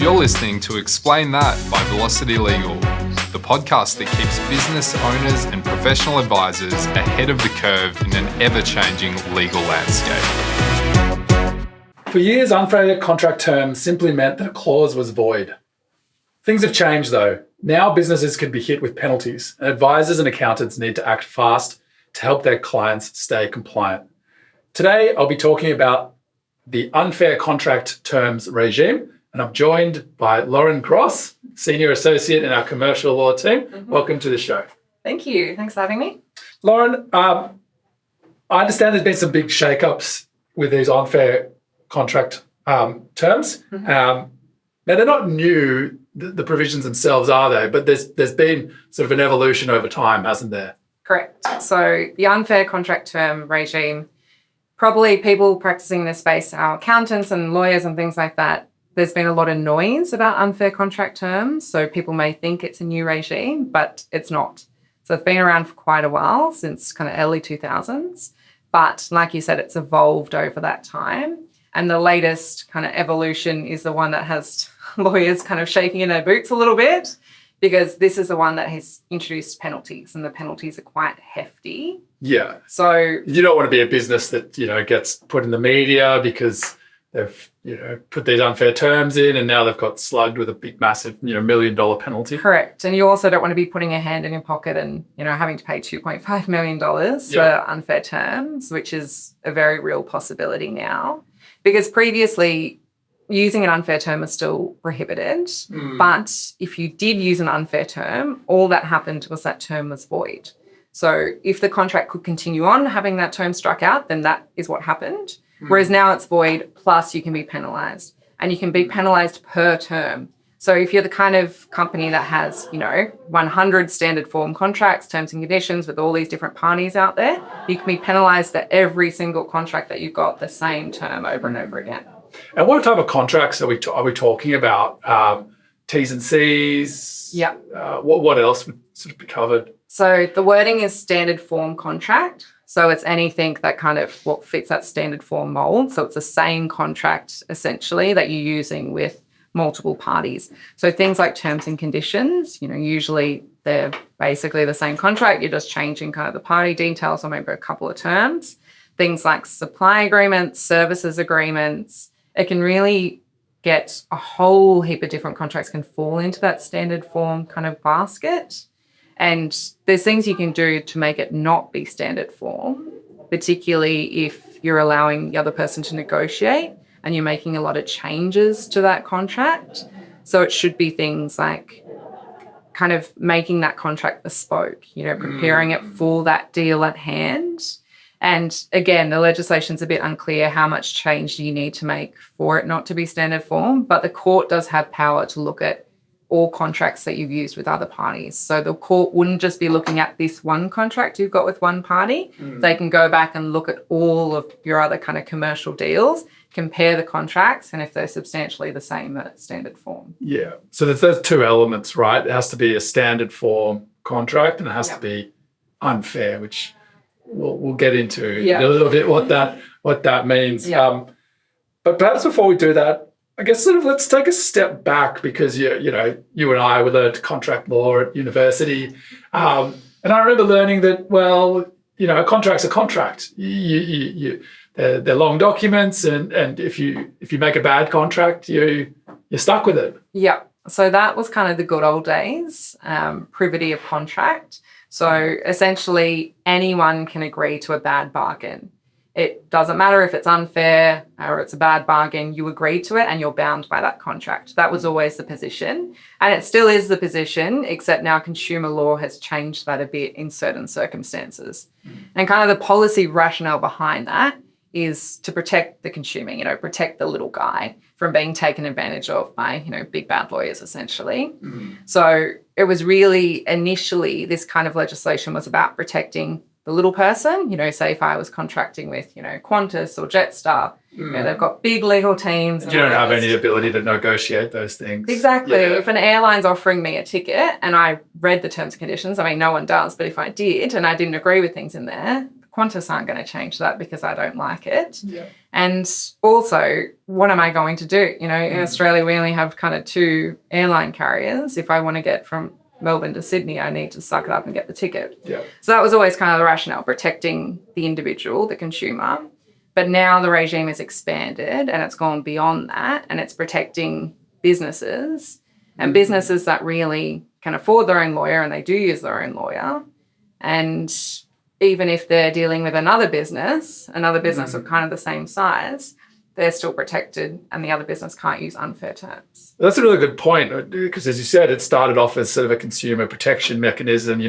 You're listening to Explain That by Velocity Legal, the podcast that keeps business owners and professional advisors ahead of the curve in an ever-changing legal landscape. For years, unfair contract terms simply meant that a clause was void. Things have changed though. Now businesses can be hit with penalties, and advisors and accountants need to act fast to help their clients stay compliant. Today, I'll be talking about the unfair contract terms regime, and I'm joined by Lauren Gross, Senior Associate in our commercial law team. Welcome to the show. Thank you. Thanks for having me. Lauren, I understand there's been some big shake-ups with these unfair contract terms. Now, they're not new, the provisions themselves, are they? But there's been sort of an evolution over time, hasn't there? Correct. So the unfair contract term regime, probably people practicing in this space, our accountants and lawyers and things like that, there's been a lot of noise about unfair contract terms. So people may think it's a new regime, but it's not. So it's been around for quite a while, since kind of early 2000s. But like you said, it's evolved over that time. And the latest kind of evolution is the one that has lawyers kind of shaking in their boots a little bit, because this is the one that has introduced penalties, and the penalties are quite hefty. Yeah. So you don't want to be a business that, gets put in the media because they've, put these unfair terms in and now they've got slugged with a big, massive, $1 million penalty. Correct. And you also don't want to be putting a hand in your pocket and, having to pay $2.5 million for unfair terms, which is a very real possibility now. Because previously, using an unfair term is still prohibited. But if you did use an unfair term, all that happened was that term was void. So if the contract could continue on having that term struck out, then that is what happened. Whereas now it's void, plus you can be penalised. And you can be penalised per term. So if you're the kind of company that has, 100 standard form contracts, terms and conditions with all these different parties out there, you can be penalised at every single contract that you've got the same term over and over again. And what type of contracts are we talking about? T's and C's? Yeah. What else would sort of be covered? So the wording is standard form contract. So it's anything that kind of what fits that standard form mold. So it's the same contract essentially that you're using with multiple parties. So things like terms and conditions, usually they're basically the same contract. You're just changing kind of the party details or maybe a couple of terms. Things like supply agreements, services agreements. It can really get a whole heap of different contracts can fall into that standard form kind of basket. And there's things you can do to make it not be standard form, particularly if you're allowing the other person to negotiate and you're making a lot of changes to that contract. So it should be things like kind of making that contract bespoke, preparing it for that deal at hand. And again, the legislation's a bit unclear how much change do you need to make for it not to be standard form, but the court does have power to look at all contracts that you've used with other parties. So the court wouldn't just be looking at this one contract you've got with one party. They can go back and look at all of your other kind of commercial deals, compare the contracts, and if they're substantially the same at standard form. Yeah. So there's those two elements, right? It has to be a standard form contract and it has to be unfair, which we'll get into a little bit what that means. But perhaps before we do that, I guess sort of let's take a step back, because you and I learned contract law at university, and I remember learning that a contract's a contract. They're long documents, and if you make a bad contract, you're stuck with it. Yeah. So that was kind of the good old days, privity of contract. So essentially, anyone can agree to a bad bargain. It doesn't matter if it's unfair or it's a bad bargain, you agree to it and you're bound by that contract. That was always the position. And it still is the position, except now consumer law has changed that a bit in certain circumstances. And kind of the policy rationale behind that is to protect the consumer, protect the little guy from being taken advantage of by, big bad lawyers, essentially. So it was really initially this kind of legislation was about protecting the little person, say if I was contracting with, Qantas or Jetstar, they've got big legal teams. You don't have any ability to negotiate those things. Exactly. Yeah. If an airline's offering me a ticket and I read the terms and conditions, no one does, but if I did and I didn't agree with things in there, Qantas aren't going to change that because I don't like it. Yeah. And also, what am I going to do? In Australia, we only have kind of 2 airline carriers. If I want to get from Melbourne to Sydney, I need to suck it up and get the ticket. Yeah. So that was always kind of the rationale, protecting the individual, the consumer. But now the regime is expanded and it's gone beyond that, and it's protecting businesses and businesses that really can afford their own lawyer, and they do use their own lawyer. And even if they're dealing with another business of kind of the same size, they're still protected, and the other business can't use unfair terms. That's a really good point, because as you said, it started off as sort of a consumer protection mechanism,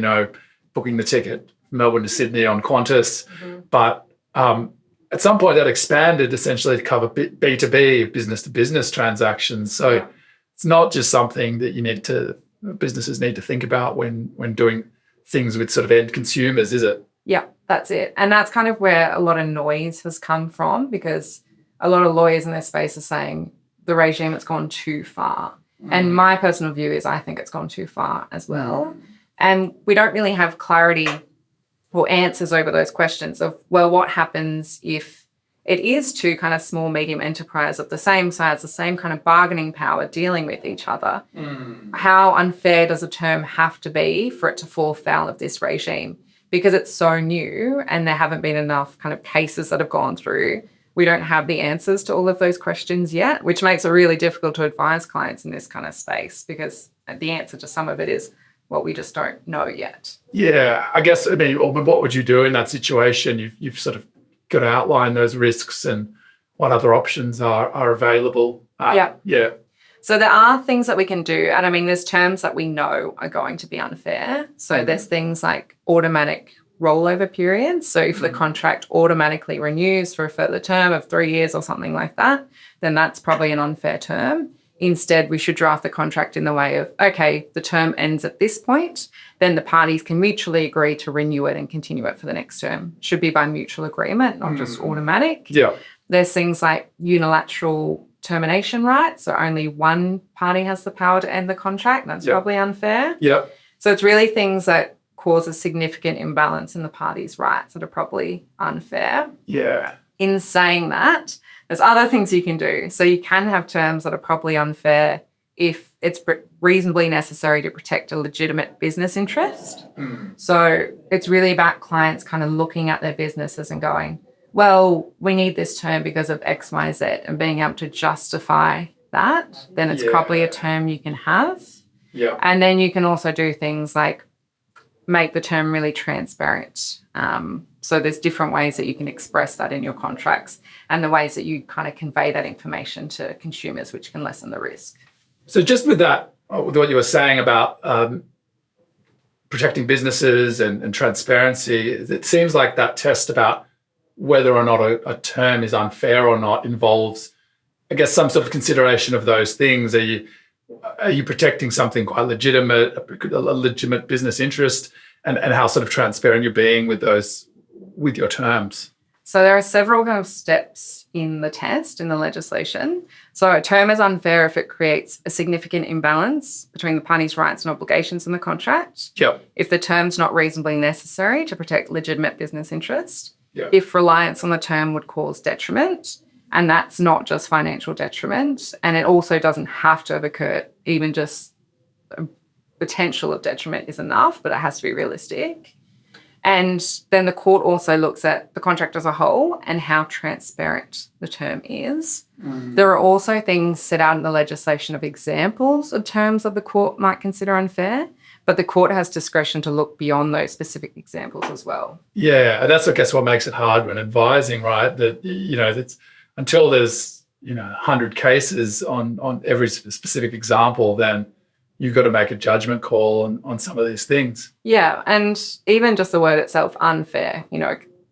booking the ticket from Melbourne to Sydney on Qantas. But at some point that expanded essentially to cover B2B, business-to-business transactions. So it's not just something that businesses need to think about when doing things with sort of end consumers, is it? Yeah, that's it. And that's kind of where a lot of noise has come from, because a lot of lawyers in this space are saying the regime has gone too far. And my personal view is I think it's gone too far as well. And we don't really have clarity or answers over those questions of, well, what happens if it is 2 kind of small, medium enterprise of the same size, the same kind of bargaining power dealing with each other? How unfair does a term have to be for it to fall foul of this regime? Because it's so new and there haven't been enough kind of cases that have gone through, we don't have the answers to all of those questions yet, which makes it really difficult to advise clients in this kind of space, because the answer to some of it is, well, we just don't know yet. Yeah, I guess, what would you do in that situation? You've sort of got to outline those risks and what other options are available. Yeah. So there are things that we can do. And there's terms that we know are going to be unfair. So there's things like automatic rollover periods. So if the contract automatically renews for a further term of 3 years or something like that, then that's probably an unfair term. Instead, we should draft the contract in the way of, okay, the term ends at this point, then the parties can mutually agree to renew it and continue it for the next term. Should be by mutual agreement, not just automatic. Yeah. There's things like unilateral termination rights, so only one party has the power to end the contract. That's probably unfair. Yeah. So it's really things that cause a significant imbalance in the parties' rights that are probably unfair. Yeah. In saying that, there's other things you can do. So you can have terms that are probably unfair if it's reasonably necessary to protect a legitimate business interest. So it's really about clients kind of looking at their businesses and going, well, we need this term because of X, Y, Z, and being able to justify that, then it's probably a term you can have. Yeah. And then you can also do things like make the term really transparent. So there's different ways that you can express that in your contracts and the ways that you kind of convey that information to consumers, which can lessen the risk. So just with that, with what you were saying about protecting businesses and transparency, it seems like that test about whether or not a term is unfair or not involves, I guess, some sort of consideration of those things. Are you protecting something quite legitimate, a legitimate business interest, and how sort of transparent you're being with your terms? So there are several kind of steps in the test, in the legislation. So a term is unfair if it creates a significant imbalance between the parties' rights and obligations in the contract. Yep. If the term's not reasonably necessary to protect legitimate business interest. Yep. If reliance on the term would cause detriment, and that's not just financial detriment, and it also doesn't have to have occurred. Even just a potential of detriment is enough, but it has to be realistic. And then the court also looks at the contract as a whole and how transparent the term is. There are also things set out in the legislation of examples of terms that the court might consider unfair, but the court has discretion to look beyond those specific examples as well. Yeah, and that's, I guess, what makes it hard when advising, right? That, that's until there's 100 cases on every specific example, then you've got to make a judgment call on some of these things. Yeah, and even just the word itself, unfair,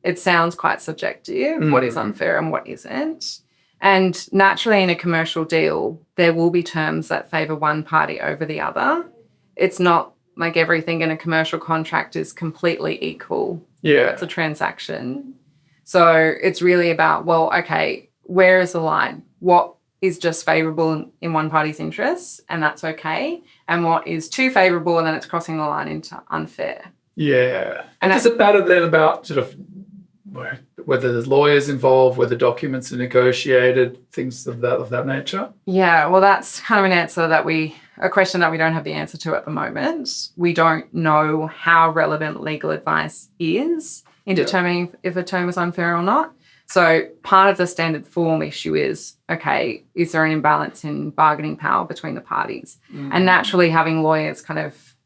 it sounds quite subjective, what is unfair and what isn't. And naturally in a commercial deal, there will be terms that favour one party over the other. It's not like everything in a commercial contract is completely equal. Yeah. It's a transaction. So it's really about, well, okay, where is the line? What is just favourable in one party's interests, and that's okay, and what is too favourable and then it's crossing the line into unfair. Yeah. And does it matter then about sort of whether there's lawyers involved, whether documents are negotiated, things of that nature? Yeah, well, that's kind of a question that we don't have the answer to at the moment. We don't know how relevant legal advice is in determining if a term is unfair or not. So part of the standard form issue is, okay, is there an imbalance in bargaining power between the parties? And naturally having lawyers kind of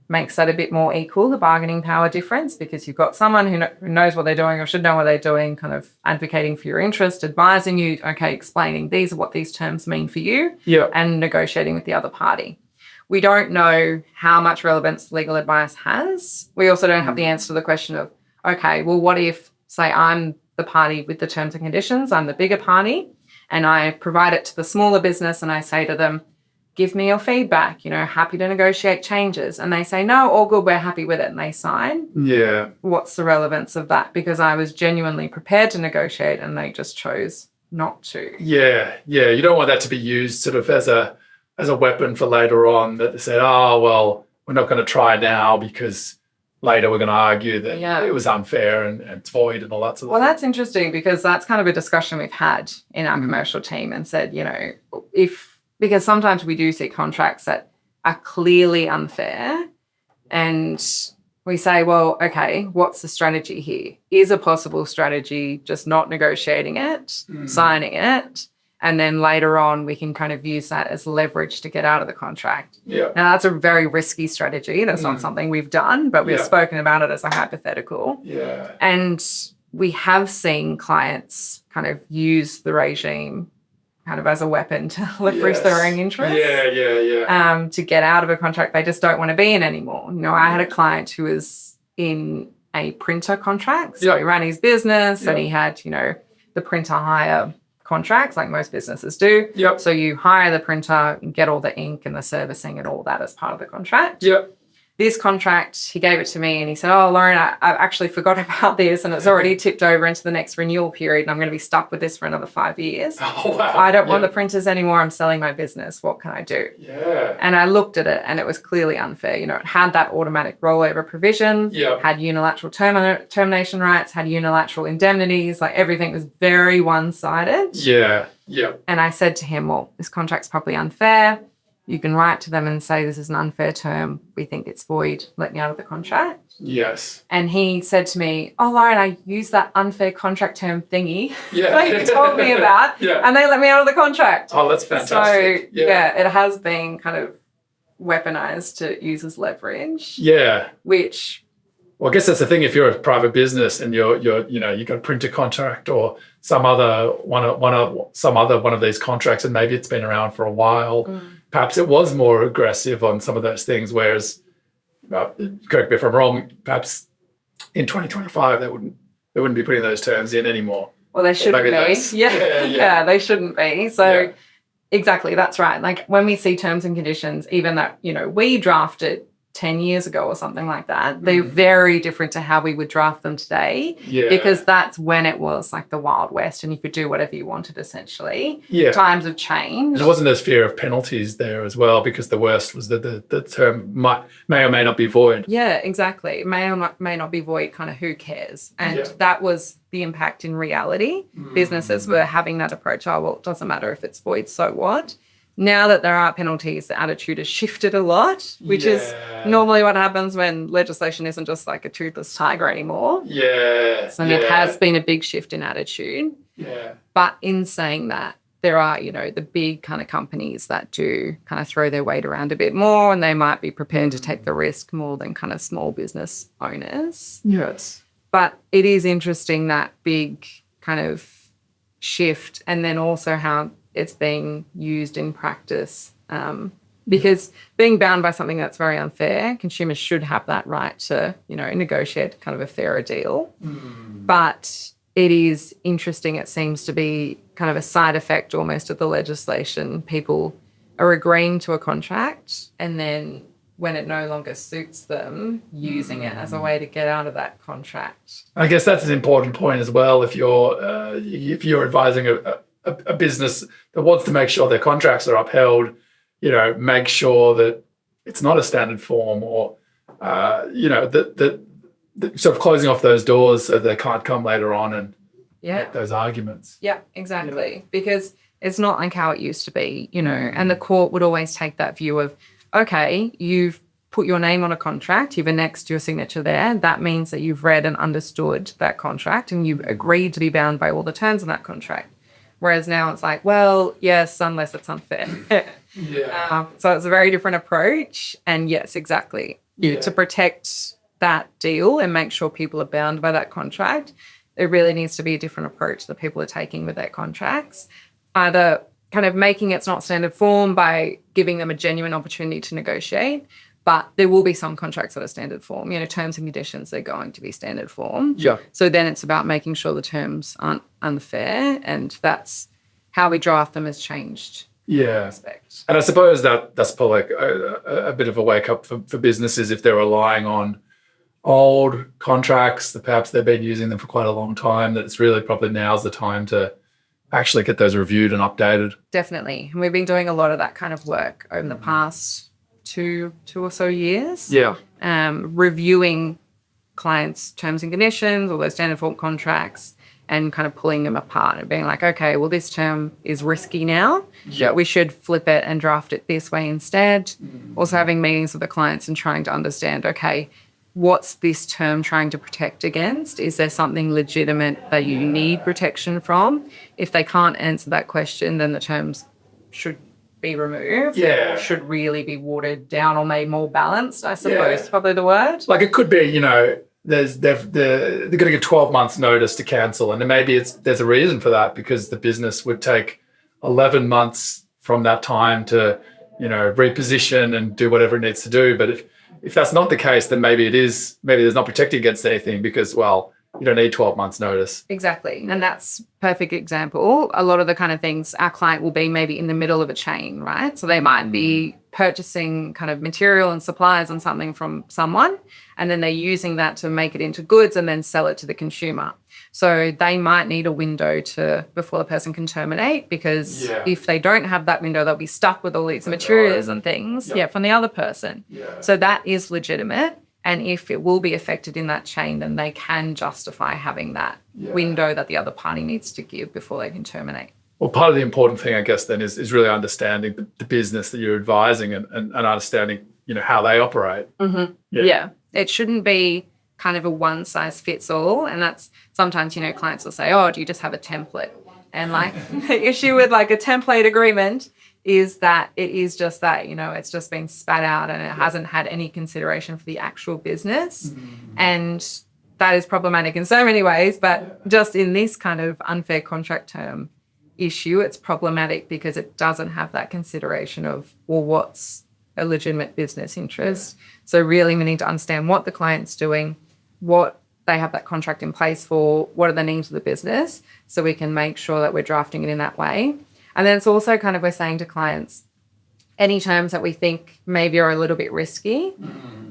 makes that a bit more equal, the bargaining power difference, because you've got someone who knows what they're doing or should know what they're doing, kind of advocating for your interest, advising you, okay, explaining these are what these terms mean for you, and negotiating with the other party. We don't know how much relevance legal advice has. We also don't have the answer to the question of, okay, well, what if, say, I'm the party with the terms and conditions, I'm the bigger party, and I provide it to the smaller business and I say to them, give me your feedback, happy to negotiate changes. And they say, no, all good, we're happy with it. And they sign. Yeah. What's the relevance of that? Because I was genuinely prepared to negotiate and they just chose not to. Yeah. You don't want that to be used sort of as a weapon for later on, that they said, oh, well, we're not going to try now because later we're going to argue that it was unfair and it's void and all that sort of thing. Well, that's interesting because that's kind of a discussion we've had in our commercial team and said, because sometimes we do see contracts that are clearly unfair and we say, well, okay, what's the strategy here? Is a possible strategy just not negotiating it, signing it, and then later on we can kind of use that as leverage to get out of the contract? Yeah. Now, that's a very risky strategy. That's not something we've done, but we've spoken about it as a hypothetical. Yeah. And we have seen clients kind of use the regime kind of as a weapon to leverage their own interests. Yeah. To get out of a contract they just don't want to be in anymore. I had a client who was in a printer contract. So he ran his business and he had, the printer hire contracts like most businesses do. Yep. So you hire the printer and get all the ink and the servicing and all that as part of the contract. Yep. This contract, he gave it to me and he said, oh, Lauren, I actually forgot about this and it's already tipped over into the next renewal period and I'm going to be stuck with this for another 5 years. Oh, wow. I don't want the printers anymore. I'm selling my business. What can I do? Yeah. And I looked at it and it was clearly unfair. It had that automatic rollover provision, had unilateral termination rights, had unilateral indemnities, like everything was very one-sided. Yeah. And I said to him, well, this contract's probably unfair. You can write to them and say, this is an unfair term. We think it's void. Let me out of the contract. Yes. And he said to me, oh, Lauren, I used that unfair contract term thingy that you told me about. And they let me out of the contract. Oh, that's fantastic. So, it has been kind of weaponized to use as leverage. Yeah. Which... Well, I guess that's the thing. If you're a private business and you've got a printer contract or some other one of these contracts, and maybe it's been around for a while, perhaps it was more aggressive on some of those things. Whereas, correct me if I'm wrong, perhaps in 2025 they wouldn't be putting those terms in anymore. Well, they shouldn't be. Yeah, they shouldn't be. So, exactly, that's right. Like when we see terms and conditions, even that we drafted 10 years ago or something like that, they're very different to how we would draft them today, because that's when it was like the Wild West and you could do whatever you wanted essentially. Times have changed. And there wasn't this fear of penalties there as well, because the worst was that the term may or may not be void. Yeah, exactly. It may or may not be void, kind of who cares? And that was the impact in reality. Businesses were having that approach, oh, well, it doesn't matter if it's void, so what? Now that there are penalties, the attitude has shifted a lot, which is normally what happens when legislation isn't just like a toothless tiger anymore. So it has been a big shift in attitude. But in saying that, there are, the big kind of companies that do kind of throw their weight around a bit more and they might be prepared to take the risk more than kind of small business owners. Yes. But it is interesting, that big kind of shift, and then also how it's being used in practice, because being bound by something that's very unfair, consumers should have that right to, negotiate kind of a fairer deal. But it is interesting. It seems to be kind of a side effect almost of the legislation. People are agreeing to a contract and then when it no longer suits them, using it as a way to get out of that contract. I guess that's an important point as well. If you're advising a business that wants to make sure their contracts are upheld, make sure that it's not a standard form, or that sort of closing off those doors so they can't come later on make those arguments. Yeah, exactly. Because it's not like how it used to be, and the court would always take that view of, okay, you've put your name on a contract, you've annexed your signature there. That means that you've read and understood that contract and you've agreed to be bound by all the terms of that contract. Whereas now it's like, well, yes, unless it's unfair. So it's a very different approach. And yes, exactly. To protect that deal and make sure people are bound by that contract, there really needs to be a different approach that people are taking with their contracts. Either kind of making it's not standard form by giving them a genuine opportunity to negotiate, but there will be some contracts that are standard form. Terms and conditions, they're going to be standard form. Yeah. So then it's about making sure the terms aren't unfair, and that's how we draft them has changed. Yeah. And I suppose that's probably like a bit of a wake up for businesses if they're relying on old contracts that perhaps they've been using them for quite a long time, that it's really probably now's the time to actually get those reviewed and updated. Definitely. And we've been doing a lot of that kind of work over the past two or so years. Yeah. Reviewing clients' terms and conditions, all those standard form contracts, and kind of pulling them apart and being like, okay, well, this term is risky now. Yeah. We should flip it and draft it this way instead. Also having meetings with the clients and trying to understand, okay, what's this term trying to protect against? Is there something legitimate that you need protection from? If they can't answer that question, then the terms should be removed. Yeah. Should really be watered down or made more balanced, I suppose, probably the word. Like it could be, they're going to give 12 months notice to cancel, and then maybe there's a reason for that, because the business would take 11 months from that time to, reposition and do whatever it needs to do. But if that's not the case, then maybe there's not protecting against anything because, well, you don't need 12 months notice. Exactly. And that's perfect example. A lot of the kind of things our client will be maybe in the middle of a chain, right? So they might be purchasing kind of material and supplies on something from someone, and then they're using that to make it into goods and then sell it to the consumer. So they might need a window before the person can terminate, because if they don't have that window, they'll be stuck with all these materials and things from the other person. So that is legitimate. And if it will be affected in that chain, then they can justify having that window that the other party needs to give before they can terminate. Well, part of the important thing, I guess, then is really understanding the business that you're advising and understanding, how they operate. Mm-hmm. Yeah. It shouldn't be kind of a one size fits all. And that's sometimes, clients will say, oh, do you just have a template? And like the issue with like a template agreement is that it is just that, it's just been spat out and it hasn't had any consideration for the actual business. And that is problematic in so many ways, but just in this kind of unfair contract term issue, it's problematic because it doesn't have that consideration of, well, what's a legitimate business interest? So really we need to understand what the client's doing, what they have that contract in place for, what are the needs of the business, so we can make sure that we're drafting it in that way. And then it's also kind of, we're saying to clients, any terms that we think maybe are a little bit risky,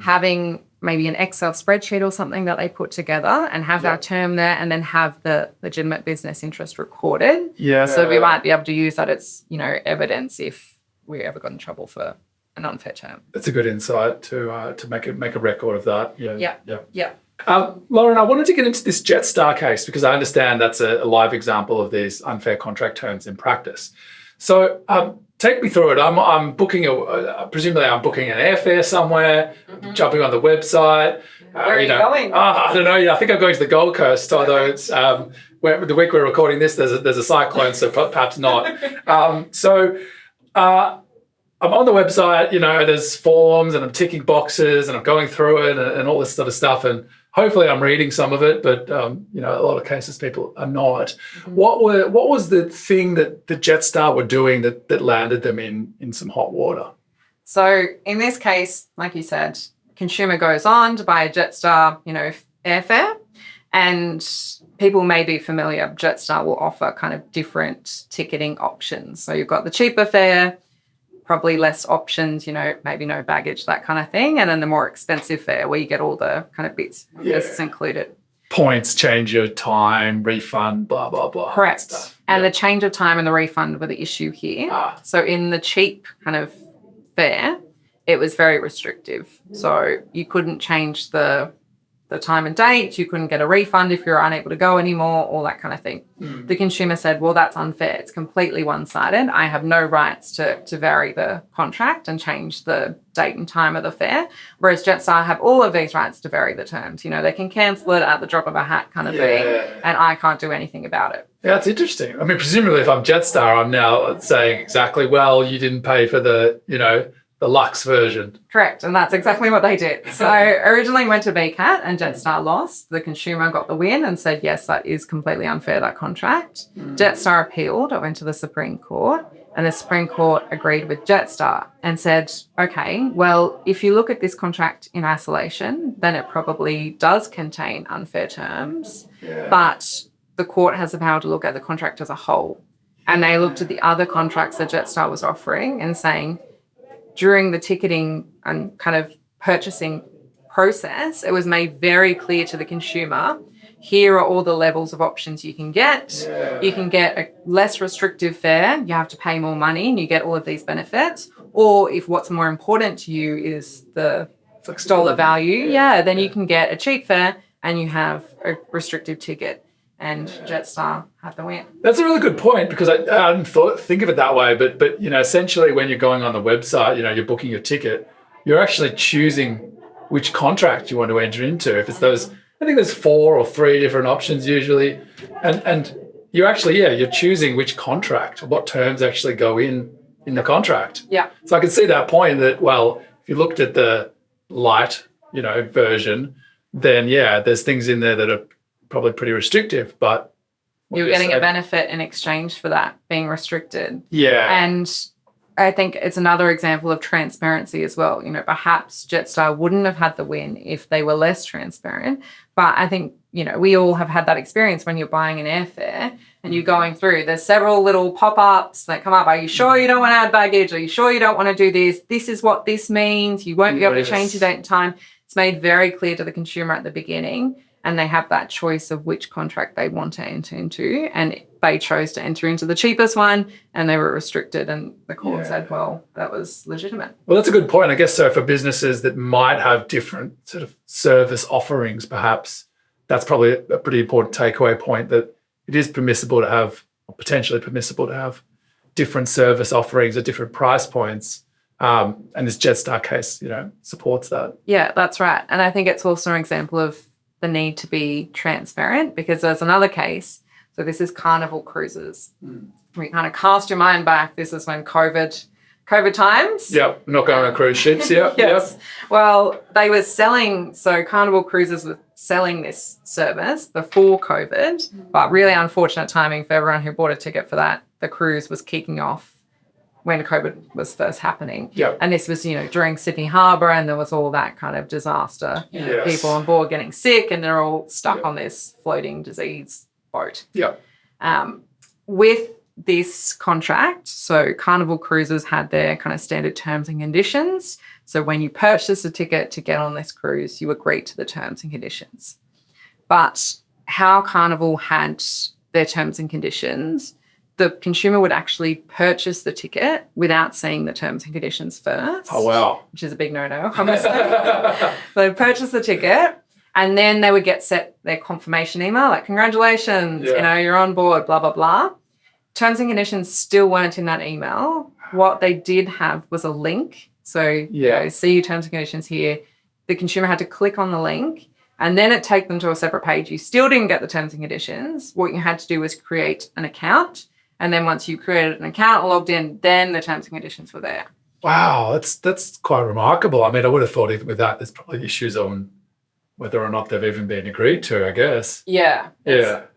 having maybe an Excel spreadsheet or something that they put together and have our term there, and then have the legitimate business interest recorded. Yeah. So we might be able to use that as, evidence if we ever got in trouble for an unfair term. That's a good insight to make a record of that. Yeah. Lauren, I wanted to get into this Jetstar case because I understand that's a live example of these unfair contract terms in practice. So take me through it. I'm booking presumably I'm booking an airfare somewhere, jumping on the website. Where are you going? I don't know. I think I'm going to the Gold Coast, although it's the week we're recording this, there's a cyclone, so perhaps not. I'm on the website, there's forms and I'm ticking boxes and I'm going through it and all this sort of stuff. And hopefully I'm reading some of it, but, a lot of cases people are not. What was the thing that the Jetstar were doing that landed them in some hot water? So in this case, like you said, consumer goes on to buy a Jetstar, airfare, and people may be familiar, Jetstar will offer kind of different ticketing options. So you've got the cheaper fare, probably less options, maybe no baggage, that kind of thing. And then the more expensive fare where you get all the kind of bits that's included. Points, change your time, refund, blah, blah, blah. Correct. And the change of time and the refund were the issue here. So in the cheap kind of fare, it was very restrictive. So you couldn't change the the time and date. You couldn't get a refund if you're unable to go anymore, all that kind of thing. The consumer said, well, that's unfair. It's completely one-sided. I have no rights to vary the contract and change the date and time of the fare, whereas Jetstar have all of these rights to vary the terms. They can cancel it at the drop of a hat kind of thing, and I can't do anything about it. Yeah, it's interesting. I mean, presumably if I'm Jetstar, I'm now saying exactly, well, you didn't pay for the Lux version. Correct, and that's exactly what they did. So originally went to VCAT and Jetstar lost. The consumer got the win and said, yes, that is completely unfair, that contract. Jetstar appealed. It went to the Supreme Court, and the Supreme Court agreed with Jetstar and said, okay, well, if you look at this contract in isolation, then it probably does contain unfair terms, but the court has the power to look at the contract as a whole. And they looked at the other contracts that Jetstar was offering and saying, during the ticketing and kind of purchasing process, it was made very clear to the consumer, here are all the levels of options you can get. You can get a less restrictive fare, you have to pay more money and you get all of these benefits. Or if what's more important to you is the dollar value, then you can get a cheap fare and you have a restrictive ticket. And Jetstar had the win. That's a really good point, because I hadn't think of it that way. But essentially when you're going on the website, you're booking your ticket, you're actually choosing which contract you want to enter into. If it's those, I think there's 4 or 3 different options usually, and you're actually you're choosing which contract, what terms actually go in the contract. Yeah. So I can see that point that, well, if you looked at the light version, then there's things in there that are probably pretty restrictive, but you're getting a benefit in exchange for that being restricted. Yeah. And I think it's another example of transparency as well. Perhaps Jetstar wouldn't have had the win if they were less transparent. But I think, we all have had that experience when you're buying an airfare and you're going through. There's several little pop-ups that come up. Are you sure you don't want to add baggage? Are you sure you don't want to do this? This is what this means. You won't be able to change your date and time. It's made very clear to the consumer at the beginning, and they have that choice of which contract they want to enter into. And they chose to enter into the cheapest one, and they were restricted. And the court said, well, that was legitimate. Well, that's a good point. I guess so for businesses that might have different sort of service offerings, perhaps, that's probably a pretty important takeaway point, that it is permissible to have, or potentially permissible to have, different service offerings at different price points. And this Jetstar case, supports that. Yeah, that's right. And I think it's also an example of the need to be transparent, because there's another case. So this is Carnival Cruises. We kind of cast your mind back. This is when COVID times. Yep, not going on cruise ships. Yep. Yes. Yep. Well, they were selling, so Carnival Cruises was selling this service before COVID, but really unfortunate timing for everyone who bought a ticket for that. The cruise was kicking off when COVID was first happening. Yep. And this was, during Sydney Harbour, and there was all that kind of disaster. People on board getting sick, and they're all stuck on this floating disease boat. Yep. With this contract, so Carnival Cruises had their kind of standard terms and conditions. So when you purchase a ticket to get on this cruise, you agreed to the terms and conditions. But how Carnival had their terms and conditions, the consumer would actually purchase the ticket without seeing the terms and conditions first. Oh, wow. Which is a big no-no, honestly. So they'd purchase the ticket, and then they would get set their confirmation email, like, congratulations, you're on board, blah, blah, blah. Terms and conditions still weren't in that email. What they did have was a link. So, see your terms and conditions here. The consumer had to click on the link, and then it take them to a separate page. You still didn't get the terms and conditions. What you had to do was create an account. And then once you created an account and logged in, then the terms and conditions were there. Wow, that's quite remarkable. I mean, I would have thought even with that, there's probably issues on whether or not they've even been agreed to, I guess. Yeah.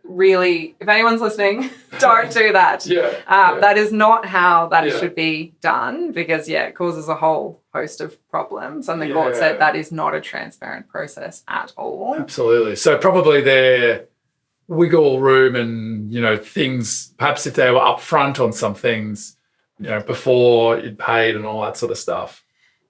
Really, if anyone's listening, don't do that. Yeah. That is not how that should be done, because, it causes a whole host of problems. And the court said that is not a transparent process at all. Absolutely. So probably their wiggle room and, things, perhaps if they were upfront on some things, before you'd paid and all that sort of stuff,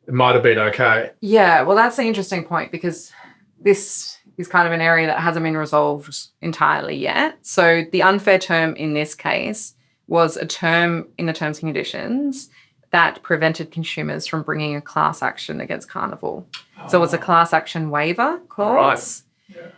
it might have been okay. Yeah, well, that's the interesting point, because this is kind of an area that hasn't been resolved entirely yet. So the unfair term in this case was a term in the terms and conditions that prevented consumers from bringing a class action against Carnival. So it was a class action waiver clause.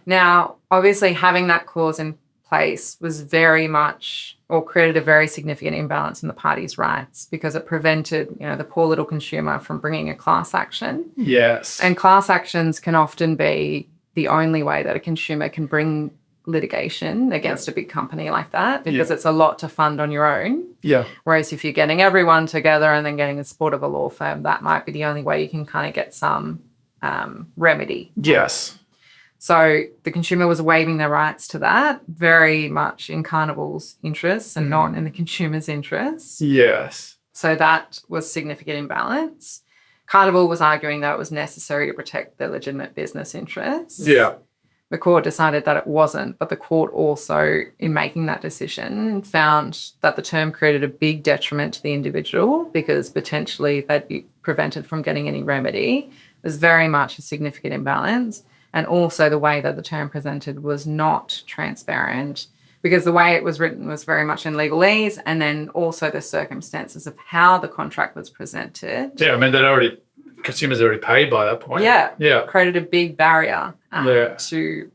Now, obviously, having that clause in place was very much, or created a very significant imbalance in the parties' rights, because it prevented, the poor little consumer from bringing a class action. Yes. And class actions can often be the only way that a consumer can bring litigation against a big company like that, because it's a lot to fund on your own. Yeah. Whereas if you're getting everyone together and then getting the support of a law firm, that might be the only way you can kind of get some remedy. Yes. So the consumer was waiving their rights to that, very much in Carnival's interests and not in the consumer's interests. Yes. So that was significant imbalance. Carnival was arguing that it was necessary to protect their legitimate business interests. Yeah. The court decided that it wasn't, but the court also, in making that decision, found that the term created a big detriment to the individual, because potentially they'd be prevented from getting any remedy. It was very much a significant imbalance. And also the way that the term presented was not transparent, because the way it was written was very much in legalese, and then also the circumstances of how the contract was presented. Yeah, I mean, consumers already paid by that point. Yeah. Created a big barrier to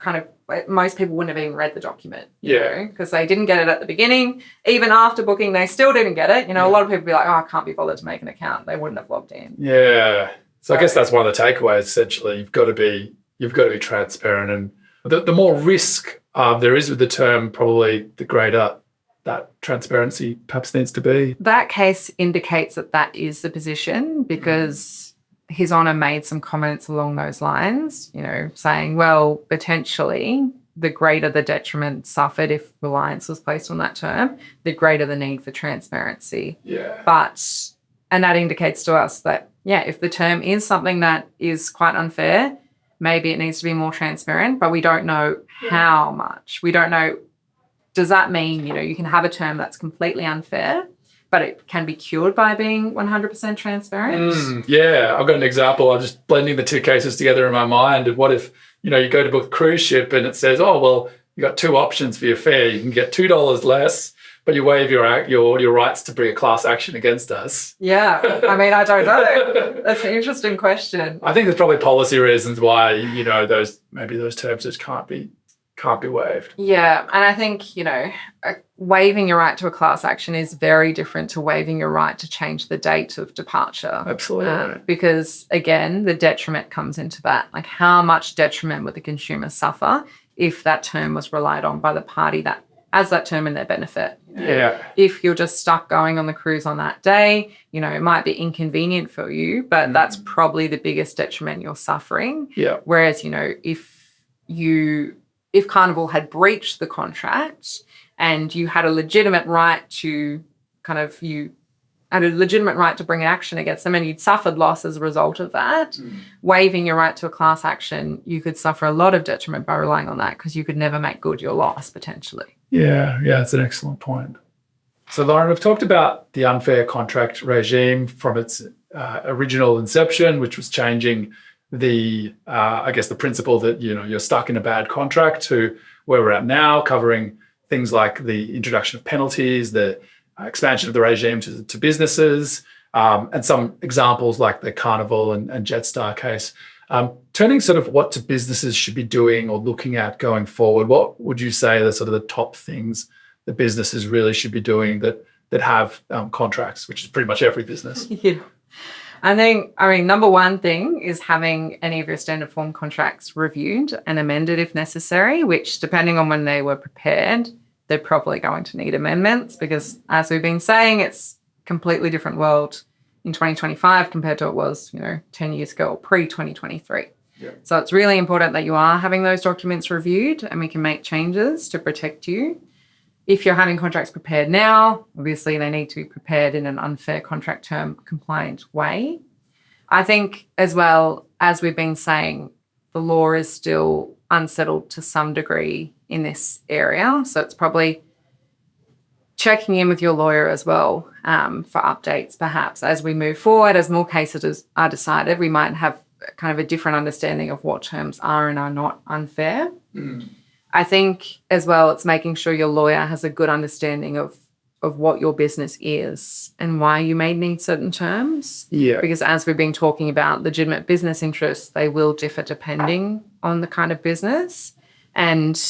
kind of, most people wouldn't have even read the document. Because they didn't get it at the beginning. Even after booking, they still didn't get it. A lot of people be like, I can't be bothered to make an account. They wouldn't have logged in. Yeah. So I guess that's one of the takeaways. Essentially, you've got to be transparent, and the more risk there is with the term, probably the greater that transparency perhaps needs to be. That case indicates that is the position, because His Honour made some comments along those lines. Saying, well, potentially the greater the detriment suffered if reliance was placed on that term, the greater the need for transparency. Yeah. And that indicates to us that, if the term is something that is quite unfair, maybe it needs to be more transparent, but we don't know how much. We don't know, does that mean, you can have a term that's completely unfair, but it can be cured by being 100% transparent? Yeah, I've got an example. I'm just blending the two cases together in my mind. And what if, you go to book a cruise ship and it says, oh, well, you got two options for your fare. You can get $2 less, but you waive your rights to bring a class action against us. Yeah, I mean, I don't know. That's an interesting question. I think there's probably policy reasons why those terms just can't be waived. Yeah, and I think waiving your right to a class action is very different to waiving your right to change the date of departure. Absolutely, because again, the detriment comes into that. Like, how much detriment would the consumer suffer if that term was relied on by the party that has that term in their benefit? Yeah. If you're just stuck going on the cruise on that day, it might be inconvenient for you, but that's probably the biggest detriment you're suffering. Yeah. Whereas, if Carnival had breached the contract and you had a legitimate right to bring an action against them, and you'd suffered loss as a result of that, waiving your right to a class action, you could suffer a lot of detriment by relying on that, because you could never make good your loss potentially. Yeah, that's an excellent point. So, Lauren, we've talked about the unfair contract regime from its original inception, which was changing the principle that, you're stuck in a bad contract, to where we're at now, covering things like the introduction of penalties, the expansion of the regime to businesses, and some examples like the Carnival and Jetstar case. Turning sort of what businesses should be doing or looking at going forward, what would you say are sort of the top things that businesses really should be doing that have contracts, which is pretty much every business? Yeah. I mean, number one thing is having any of your standard form contracts reviewed and amended if necessary, which, depending on when they were prepared, they're probably going to need amendments, because, as we've been saying, it's a completely different world in 2025 compared to it was, 10 years ago or pre-2023. Yeah. So it's really important that you are having those documents reviewed, and we can make changes to protect you. If you're having contracts prepared now, obviously they need to be prepared in an unfair contract term compliant way. I think, as well, as we've been saying, the law is still unsettled to some degree in this area. So it's probably checking in with your lawyer as well for updates, perhaps, as we move forward. As more cases are decided, we might have kind of a different understanding of what terms are and are not unfair. I think, as well, it's making sure your lawyer has a good understanding of of what your business is and why you may need certain terms. Yeah. Because as we've been talking about legitimate business interests, they will differ depending on the kind of business. And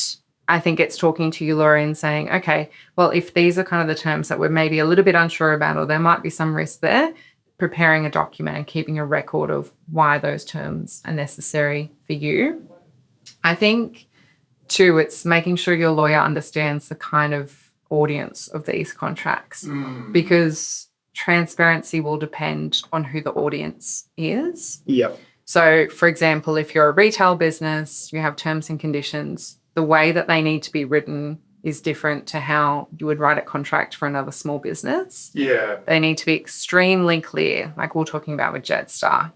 I think it's talking to you, Laurie, and saying, okay, well, if these are kind of the terms that we're maybe a little bit unsure about, or there might be some risk there, preparing a document and keeping a record of why those terms are necessary for you. I think, too, it's making sure your lawyer understands the kind of audience of these contracts, because transparency will depend on who the audience is. Yep. So, for example, if you're a retail business, you have terms and conditions, the way that they need to be written is different to how you would write a contract for another small business. Yeah. They need to be extremely clear, like we we're talking about with Jetstar,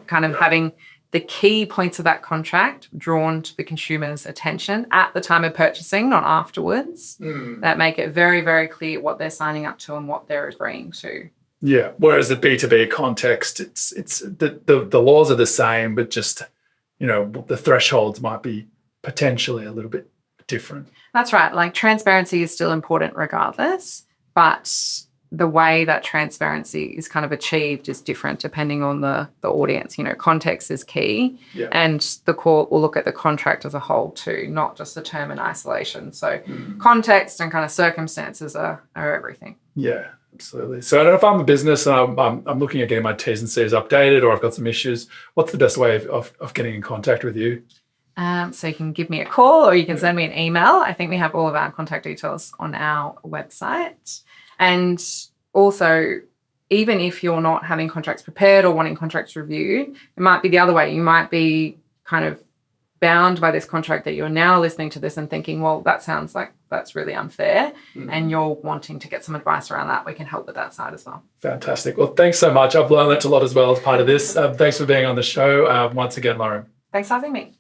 kind of having the key points of that contract drawn to the consumer's attention at the time of purchasing, not afterwards, that make it very, very clear what they're signing up to and what they're agreeing to. Yeah. Whereas the B2B context, it's the laws are the same, but just, the thresholds might be potentially a little bit different. That's right. Like transparency is still important regardless, but the way that transparency is kind of achieved is different depending on the audience. Context is key, and the court will look at the contract as a whole too, not just the term in isolation. So context and kind of circumstances are everything. Yeah, absolutely. So I don't know if I'm a business and I'm looking at getting my T's and C's updated, or I've got some issues. What's the best way of getting in contact with you? So you can give me a call or you can send me an email. I think we have all of our contact details on our website. And also, even if you're not having contracts prepared or wanting contracts reviewed, it might be the other way. You might be kind of bound by this contract that you're now listening to this and thinking, well, that sounds like that's really unfair. And you're wanting to get some advice around that. We can help with that side as well. Fantastic. Well, thanks so much. I've learned a lot as well as part of this. Thanks for being on the show once again, Lauren. Thanks for having me.